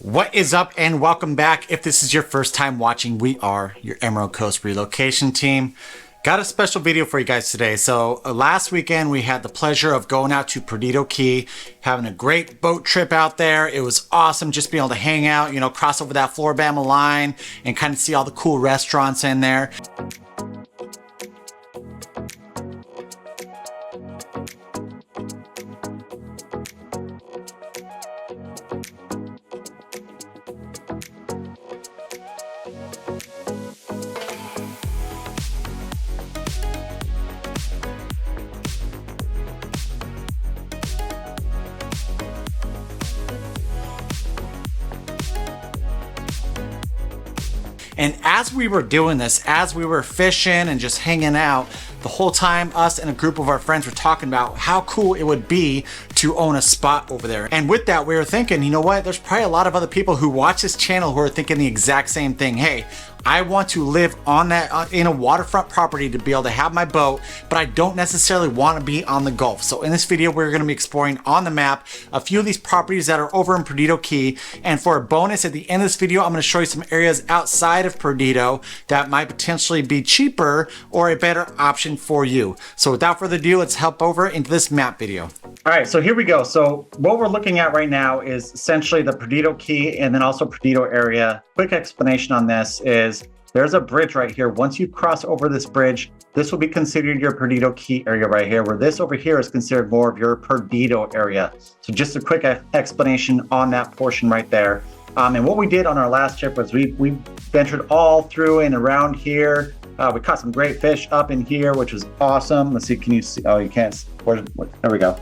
What is up and welcome back. If this is your first time watching, we are your Emerald Coast relocation team. Got a special video for you guys today. So last weekend we had the pleasure of going out to Perdido Key, having a great boat trip out there. It was awesome just being able to hang out, cross over that Floribama line and kind of see all the cool restaurants in there. And as we were doing this, as we were fishing and just hanging out, the whole time us and a group of our friends were talking about how cool it would be to own a spot over there. And with that, we were thinking, you know what, there's probably a lot of other people who watch this channel who are thinking the exact same thing. Hey, I want to live on that in a waterfront property to be able to have my boat, but I don't necessarily want to be on the Gulf. So in this video, we're going to be exploring on the map a few of these properties that are over in Perdido Key. And for a bonus at the end of this video, I'm going to show you some areas outside of Perdido that might potentially be cheaper or a better option for you. So without further ado, let's hop over into this map video. All right, so here we go. So what we're looking at right now is essentially the Perdido Key and then also Perdido area. Quick explanation on this is there's a bridge right here. Once you cross over this bridge, this will be considered your Perdido Key area right here, where this over here is considered more of your Perdido area. So just a quick explanation on that portion right there. And what we did on our last trip was we ventured all through and around here. We caught some great fish up in here, which was awesome. Let's see, can you see? Oh, you can't. There we go.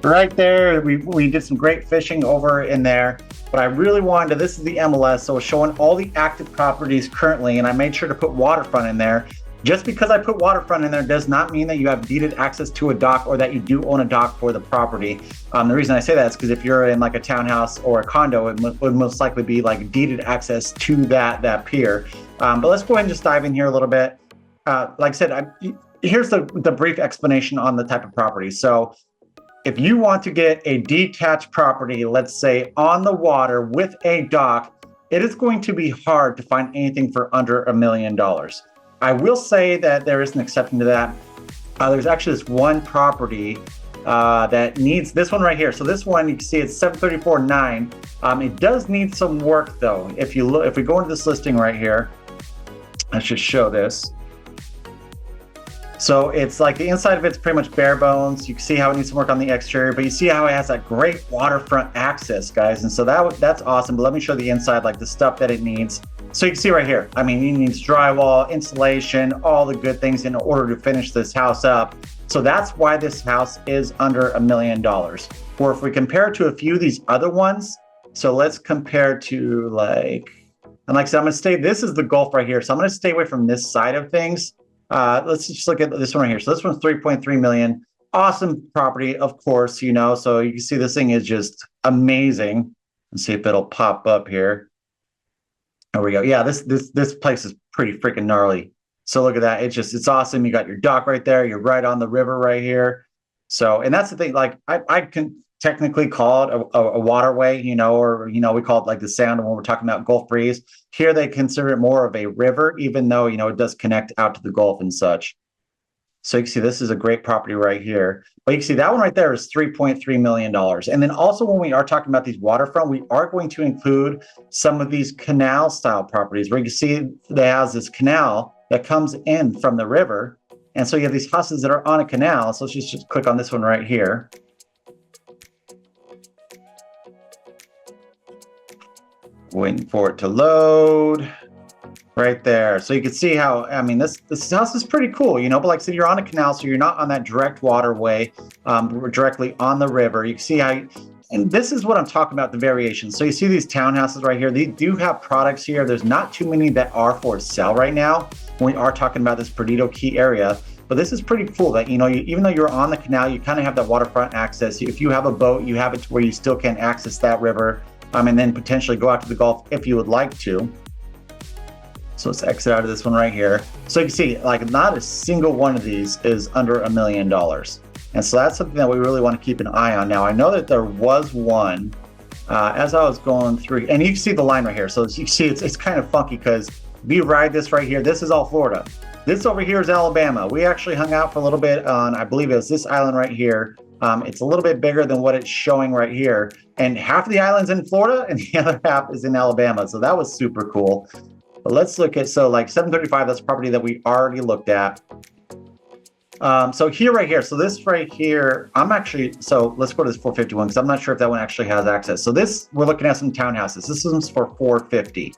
Right there, we did some great fishing over in there. But I really wanted to, this is the MLS, so it's showing all the active properties currently, and I made sure to put Waterfront in there. Just because I put Waterfront in there does not mean that you have deeded access to a dock or that you do own a dock for the property. The reason I say that is because if you're in like a townhouse or a condo, it would most likely be like deeded access to that pier. But let's go ahead and just dive in here a little bit. Like I said, here's the brief explanation on the type of property. So if you want to get a detached property, let's say on the water with a dock, it is going to be hard to find anything for under $1 million. I will say that there is an exception to that. There's actually this one property that needs this one right here. So this one, you can see it's 734.9. It does need some work though. If we go into this listing right here, let's just show this. So it's like the inside of it's pretty much bare bones. You can see how it needs some work on the exterior, but you see how it has that great waterfront access, guys. And so that's awesome. But let me show the inside, like the stuff that it needs. So you can see right here, I mean, it needs drywall, insulation, all the good things in order to finish this house up. So that's why this house is under $1 million. Or if we compare it to a few of these other ones, so let's compare to like, and like I said, I'm gonna stay, this is the Gulf right here. So I'm gonna stay away from this side of things. Let's just look at this one right here. So this one's 3.3 million. Awesome property, of course, so you can see this thing is just amazing. Let's see if it'll pop up here. There we go. Yeah, this place is pretty freaking gnarly. So look at that. It's awesome. You got your dock right there. You're right on the river right here. So, and that's the thing, like I can technically call it a waterway, or, we call it like the sound when we're talking about Gulf breeze. Here they consider it more of a river, even though, it does connect out to the Gulf and such. So you can see this is a great property right here. But you can see that one right there is $3.3 million. And then also when we are talking about these waterfront, we are going to include some of these canal style properties where you can see they have this canal that comes in from the river. And so you have these houses that are on a canal. So let's just click on this one right here. Waiting for it to load right there. So you can see how, I mean, this house is pretty cool, but like I said, you're on a canal, so you're not on that direct waterway, directly on the river. You can see how, and this is what I'm talking about, the variations. So you see these townhouses right here. They do have products here. There's not too many that are for sale right now when we are talking about this Perdido Key area. But this is pretty cool that, even though you're on the canal, you kind of have that waterfront access. If you have a boat, you have it to where you still can access that river. And then potentially go out to the Gulf if you would like to. So let's exit out of this one right here. So you can see, like, not a single one of these is under $1 million. And so that's something that we really want to keep an eye on. Now, I know that there was one as I was going through, and you can see the line right here. So as you can see, it's kind of funky because we ride this right here. This is all Florida. This over here is Alabama. We actually hung out for a little bit on, I believe it was this island right here. It's a little bit bigger than what it's showing right here. And half of the island's in Florida and the other half is in Alabama. So that was super cool. But let's look at, so like 735, that's a property that we already looked at. So here, right here, so this right here, I'm actually, so let's go to this 451 because I'm not sure if that one actually has access. So this, we're looking at some townhouses. This one's for 450.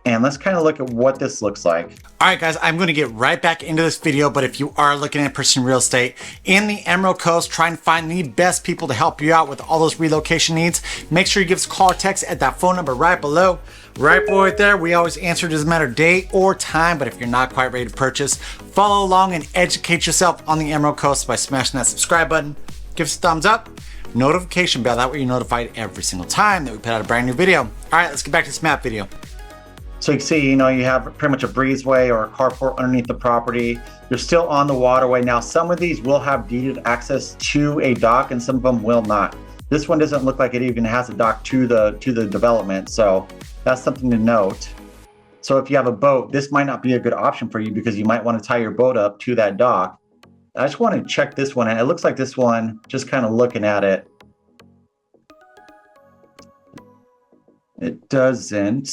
And let's kind of look at what this looks like. All right, guys, I'm going to get right back into this video. But if you are looking at purchasing real estate in the Emerald Coast, try and find the best people to help you out with all those relocation needs, make sure you give us a call or text at that phone number right below. Right there, we always answer. It doesn't matter date or time, but if you're not quite ready to purchase, follow along and educate yourself on the Emerald Coast by smashing that subscribe button. Give us a thumbs up, notification bell, that way you're notified every single time that we put out a brand new video. All right, let's get back to this map video. So you can see, you know, you have pretty much a breezeway or a carport underneath the property. You're still on the waterway. Now, some of these will have deeded access to a dock and some of them will not. This one doesn't look like it even has a dock to the development. So that's something to note. So if you have a boat, this might not be a good option for you because you might want to tie your boat up to that dock. I just want to check this one. And it looks like this one, just kind of looking at it, it doesn't.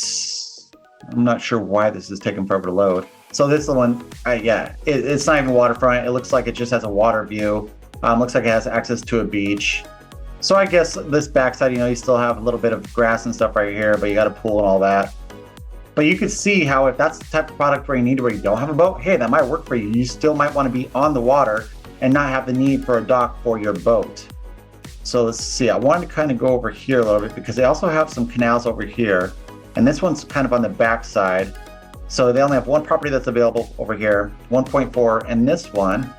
I'm not sure why this is taking forever to load. So this one, yeah, it's not even waterfront. It looks like it just has a water view. Looks like it has access to a beach. So I guess this backside, you know, you still have a little bit of grass and stuff right here, but you got a pool and all that. But you could see how if that's the type of product where you don't have a boat, hey, that might work for you. You still might want to be on the water and not have the need for a dock for your boat. So let's see, I wanted to kind of go over here a little bit because they also have some canals over here. And this one's kind of on the back side. So they only have one property that's available over here, 1.4, and this one,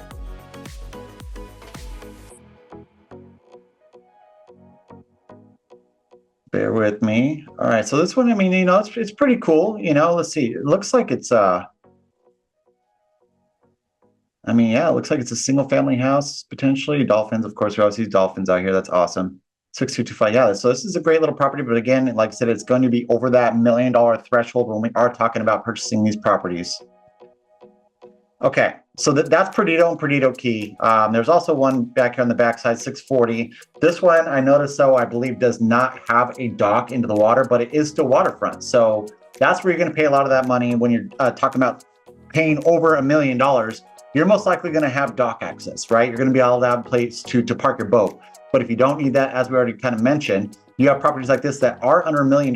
bear with me. All right, so this one, I mean, you know, it's pretty cool. You know, let's see, it looks like it's, I mean, yeah, it looks like it's a single family house, potentially. Dolphins, of course, we always see dolphins out here. That's awesome. 6225, yeah, so this is a great little property, but again, like I said, it's going to be over that $1 million threshold when we are talking about purchasing these properties. Okay, so that's Perdido and Perdido Key. There's also one back here on the backside, 640. This one, I noticed, though, I believe does not have a dock into the water, but it is still waterfront. So that's where you're going to pay a lot of that money when you're talking about paying over $1 million. You're most likely going to have dock access, right? You're going to be able to have a place to park your boat. But if you don't need that, as we already kind of mentioned, you have properties like this that are under $1 million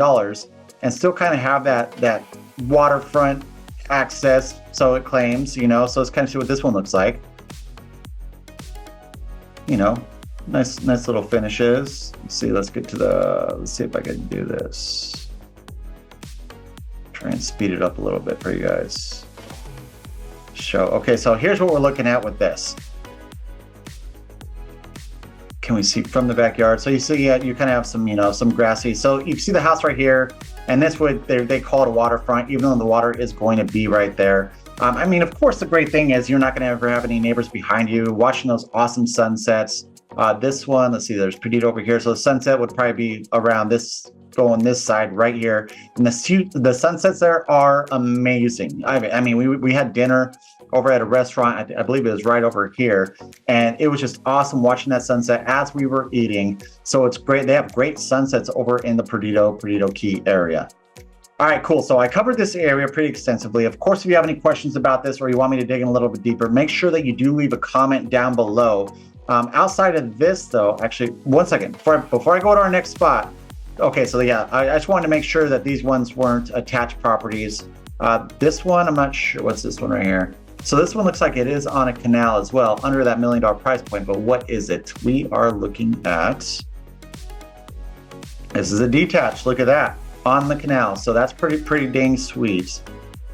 and still kind of have that waterfront access, so it claims, you know. So let's kind of see what this one looks like. You know, nice little finishes. Let's see, let's get to the, let's see if I can do this. Try and speed it up a little bit for you guys. Okay, so here's what we're looking at with this. Can we see from the backyard? So you see, you kind of have some, you know, some grassy. So you see the house right here, and this would, they call it a waterfront, even though the water is going to be right there. I mean, of course, the great thing is you're not going to ever have any neighbors behind you watching those awesome sunsets. This one, let's see, there's Perdido over here. So the sunset would probably be around this, going this side right here. And the sunsets there are amazing. I mean, we had dinner over at a restaurant, I believe it was right over here, and it was just awesome watching that sunset as we were eating. So it's great. They have great sunsets over in the Perdido Key area. All right, cool. So I covered this area pretty extensively. Of course, if you have any questions about this or you want me to dig in a little bit deeper, make sure that you do leave a comment down below. Outside of this, though, actually, one second, before I go to our next spot. Okay, so yeah, I just wanted to make sure that these ones weren't attached properties. This one, I'm not sure. What's this one right here? So this one looks like it is on a canal as well, under that $1 million price point, but what is it? We are looking at, this is a detached, look at that, on the canal. So that's pretty dang sweet.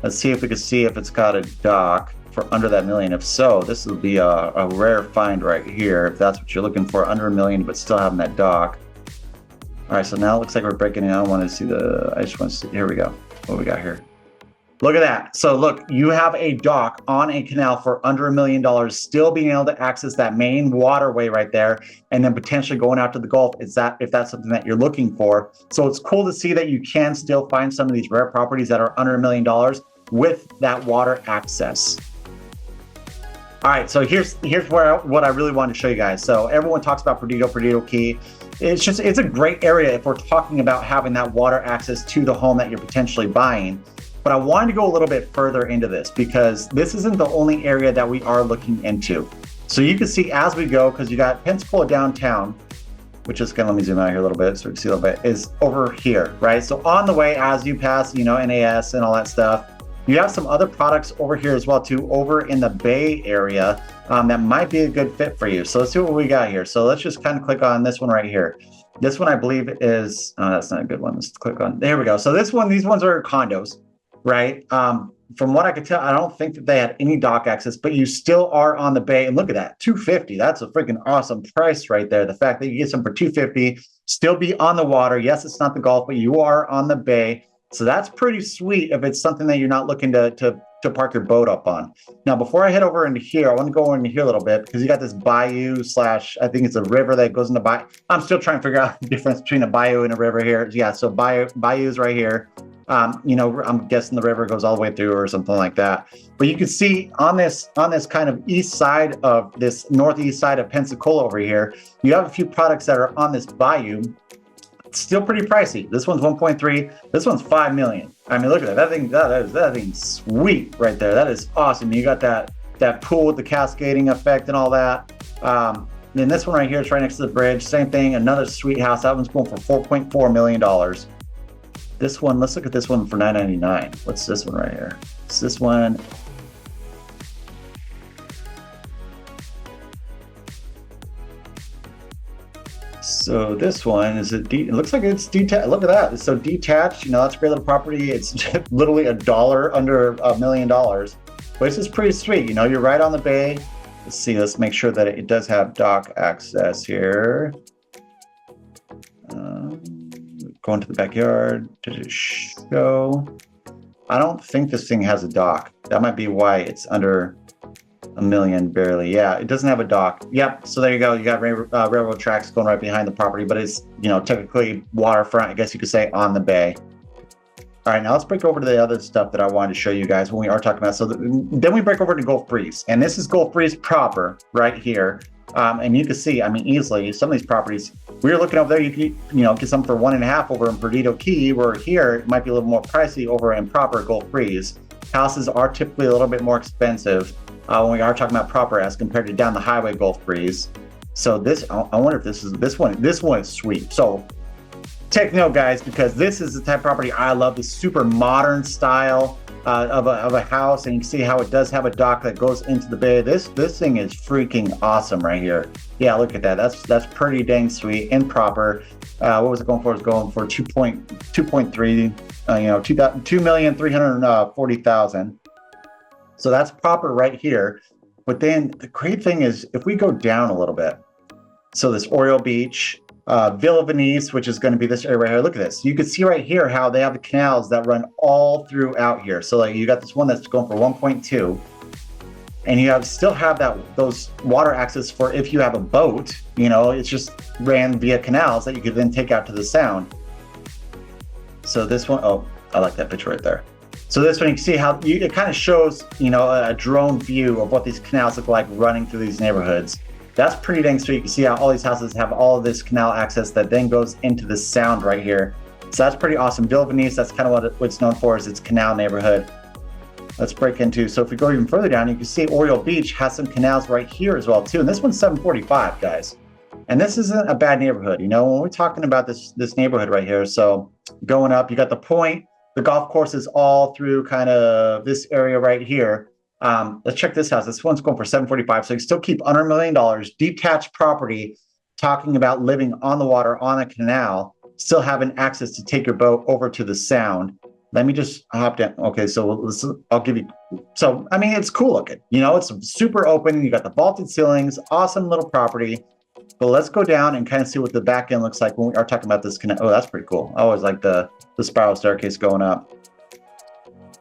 Let's see if we can see if it's got a dock for under that $1 million. If so, this will be a rare find right here, if that's what you're looking for, under $1 million, but still having that dock. All right, so now it looks like we're breaking it. I want to see I just want to see, here we go. What we got here? Look at that. So look, you have a dock on a canal for under $1 million, still being able to access that main waterway right there, and then potentially going out to the Gulf. Is that if that's something that you're looking for? So it's cool to see that you can still find some of these rare properties that are under $1 million with that water access. All right, so here's what I really wanted to show you guys. So everyone talks about Perdido Key. It's a great area if we're talking about having that water access to the home that you're potentially buying. But I wanted to go a little bit further into this because this isn't the only area that we are looking into. So you can see as we go, because you got Pensacola downtown, which is gonna, let me zoom out here a little bit so we can see a little bit, is over here, right? So on the way as you pass, you know, NAS and all that stuff, you have some other products over here as well too, over in the Bay Area that might be a good fit for you. So let's see what we got here. So let's just kind of click on this one right here. This one I believe is, oh, that's not a good one. Let's click on, there we go. So this one, these ones are condos, right? From what I could tell, I don't think that they had any dock access, but you still are on the bay. And look at that, $250. That's a freaking awesome price right there. The fact that you get some for $250, still be on the water. Yes, it's not the Gulf, but you are on the bay. So that's pretty sweet if it's something that you're not looking to park your boat up on. Now, before I head over into here, I want to go into here a little bit because you got this bayou slash, I think it's a river that goes into bayou. I'm still trying to figure out the difference between a bayou and a river here. Yeah, so bayou's right here. You know, I'm guessing the river goes all the way through or something like that. But you can see on this kind of east side of this northeast side of Pensacola over here, you have a few products that are on this bayou. It's still pretty pricey. This one's 1.3. This one's 5 million. I mean, look at that. That thing's sweet right there. That is awesome. You got that pool with the cascading effect and all that. Then this one right here is right next to the bridge. Same thing. Another sweet house. That one's going for $4.4 million. This one, let's look at this one for $9.99. What's this one right here? It's this one. So this one is it looks like it's detached. Look at that. It's so detached. You know, that's a great little property. It's literally $1 under $1 million. But it's just pretty sweet. You know, you're right on the bay. Let's see. Let's make sure that it does have dock access here. Going to the backyard. Did it show? I don't think this thing has a dock. That might be why it's under $1 million barely. Yeah, it doesn't have a dock. Yep. So there you go. You got railroad tracks going right behind the property, but it's, you know, technically waterfront, I guess you could say, on the bay. All right, now let's break over to the other stuff that I wanted to show you guys when we are talking about. So then we break over to Gulf Breeze, and this is Gulf Breeze proper right here. And you can see, I mean, easily some of these properties, we were looking over there, you can, you know, get some for 1.5 over in Perdido Key, where here it might be a little more pricey over in proper Gulf Breeze. Houses are typically a little bit more expensive when we are talking about proper as compared to down the highway Gulf Breeze. So this, I wonder if this one is sweet. So take note, guys, because this is the type of property I love, the super modern style of a house, and you can see how it does have a dock that goes into the bay. This thing is freaking awesome right here. Yeah, look at that. That's pretty dang sweet and proper. What was it going for? It's going for 2.3, you know, 2,340,000. So that's proper right here. But then the great thing is if we go down a little bit, so this Oriole Beach, Villa Venice, which is going to be this area right here. Look at this. You can see right here how they have the canals that run all throughout here. So like you got this one that's going for 1.2, and you still have those water access for if you have a boat. You know, it's just ran via canals that you could then take out to the Sound. So this one, oh, I like that picture right there. So this one, you can see how it kind of shows, you know, a drone view of what these canals look like running through these neighborhoods. That's pretty dang sweet. You can see how all these houses have all of this canal access that then goes into the Sound right here. So that's pretty awesome. Villa Venice, that's kind of what it's known for, is its canal neighborhood. Let's break into, so if we go even further down, you can see Oriole Beach has some canals right here as well too. And this one's 745, guys. And this isn't a bad neighborhood. You know, when we're talking about this neighborhood right here, so going up, you got the Point, the golf course is all through kind of this area right here. Let's check this house. This one's going for 745. So you still keep under $1 million, detached property, talking about living on the water on a canal, still having access to take your boat over to the Sound. Let me just hop down. Okay, so I'll give you. So I mean, it's cool looking. You know, it's super open. You got the vaulted ceilings, awesome little property. But let's go down and kind of see what the back end looks like when we are talking about this canal. Oh, that's pretty cool. I always like the spiral staircase going up.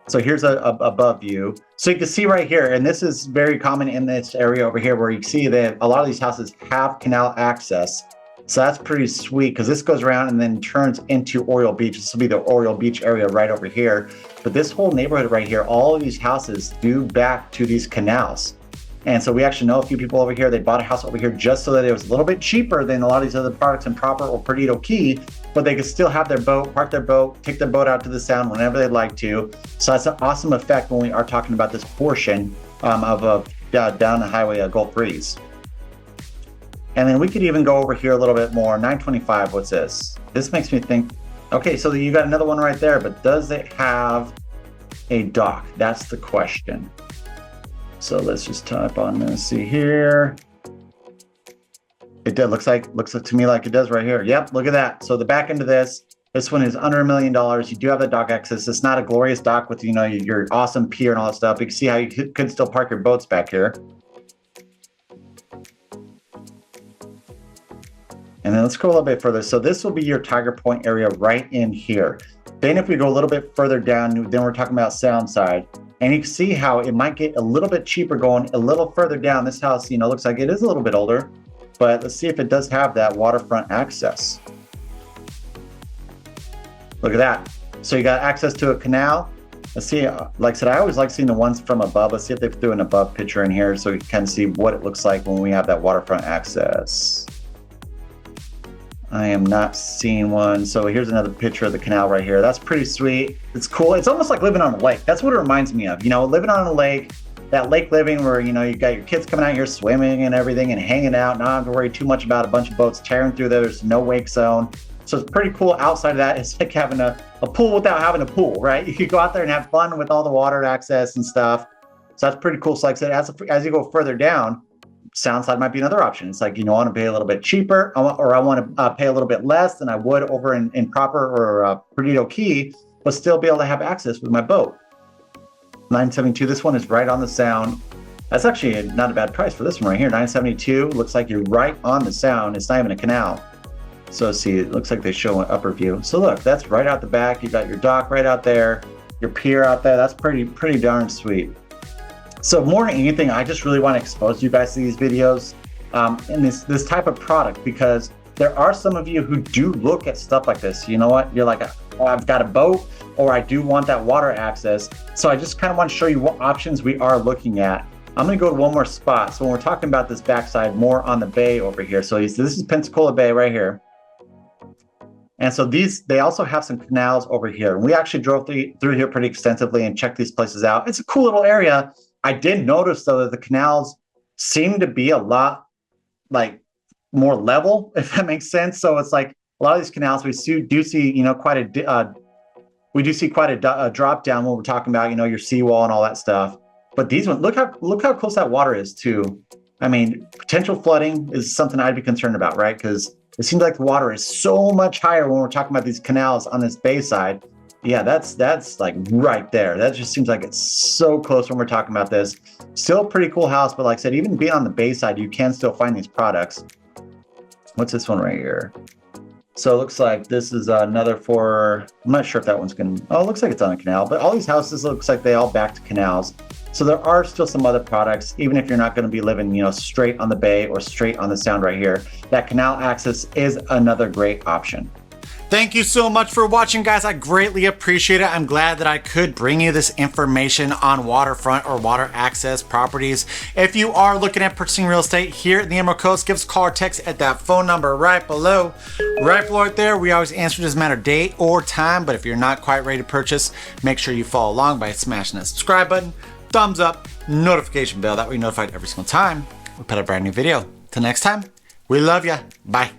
So here's a above view. So you can see right here, and this is very common in this area over here, where you see that a lot of these houses have canal access. So that's pretty sweet, because this goes around and then turns into Oriole Beach. This will be the Oriole Beach area right over here. But this whole neighborhood right here, all of these houses do back to these canals. And so we actually know a few people over here, they bought a house over here just so that it was a little bit cheaper than a lot of these other products in Proper or Perdido Key, but they could still have their boat, park their boat, take their boat out to the sound whenever they'd like to. So that's an awesome effect when we are talking about this portion of down the highway Gulf Breeze. And then we could even go over here a little bit more. 925, what's this? This makes me think, okay, so you got another one right there, but does it have a dock? That's the question. So let's just type on this, see here. It does, looks to me like it does right here. Yep, look at that. So the back end of this one is under $1 million. You do have the dock access. It's not a glorious dock with, you know, your awesome pier and all that stuff. You can see how you could still park your boats back here. And then let's go a little bit further. So this will be your Tiger Point area right in here. Then if we go a little bit further down, then we're talking about sound side. And you can see how it might get a little bit cheaper going a little further down. This house, you know, looks like it is a little bit older, but let's see if it does have that waterfront access. Look at that. So you got access to a canal. Let's see, like I said, I always like seeing the ones from above. Let's see if they threw an above picture in here so you can see what it looks like when we have that waterfront access. I am not seeing one. So here's another picture of the canal right here. That's pretty sweet. It's cool. It's almost like living on a lake. That's what it reminds me of. You know, living on a lake, that lake living where, you know, you got your kids coming out here swimming and everything and hanging out. Not having to worry too much about a bunch of boats tearing through there. There's no wake zone. So it's pretty cool. Outside of that, it's like having a pool without having a pool, right? You could go out there and have fun with all the water access and stuff. So that's pretty cool. So like I said, as you go further down, sound side might be another option. It's like, you know, I want to pay a little bit cheaper, or I want to pay a little bit less than I would over in Proper or Perdido Key, but still be able to have access with my boat. 972, this one is right on the sound. That's actually not a bad price for this one right here. 972, looks like you're right on the sound. It's not even a canal. So see, it looks like they show an upper view. So look, that's right out the back. You got your dock right out there, your pier out there. That's pretty darn sweet. So more than anything, I just really want to expose you guys to these videos and this type of product, because there are some of you who do look at stuff like this. You know what? You're like, oh, I've got a boat, or I do want that water access. So I just kind of want to show you what options we are looking at. I'm going to go to one more spot. So when we're talking about this backside, more on the bay over here. So this is Pensacola Bay right here. And so they also have some canals over here. And we actually drove through here pretty extensively and checked these places out. It's a cool little area. I did notice, though, that the canals seem to be a lot like more level, if that makes sense. So it's like a lot of these canals we do see, you know, quite a drop down when we're talking about, you know, your seawall and all that stuff. But these ones, look how close that water is too. I mean, potential flooding is something I'd be concerned about, right? Because it seems like the water is so much higher when we're talking about these canals on this bay side. Yeah, that's like right there. That just seems like it's so close when we're talking about this. Still a pretty cool house, but like I said, even being on the bay side, you can still find these products. What's this one right here? So it looks like this is another I'm not sure if that one's gonna, oh, it looks like it's on a canal, but all these houses looks like they all back to canals. So there are still some other products, even if you're not gonna be living, you know, straight on the bay or straight on the sound right here. That canal access is another great option. Thank you so much for watching, guys. I greatly appreciate it. I'm glad that I could bring you this information on waterfront or water access properties. If you are looking at purchasing real estate here in the Emerald Coast, give us a call or text at that phone number right below. Right there, we always answer, doesn't matter date or time, but if you're not quite ready to purchase, make sure you follow along by smashing that subscribe button, thumbs up, notification bell. That way you're notified every single time we put a brand new video. Till next time, we love ya. Bye.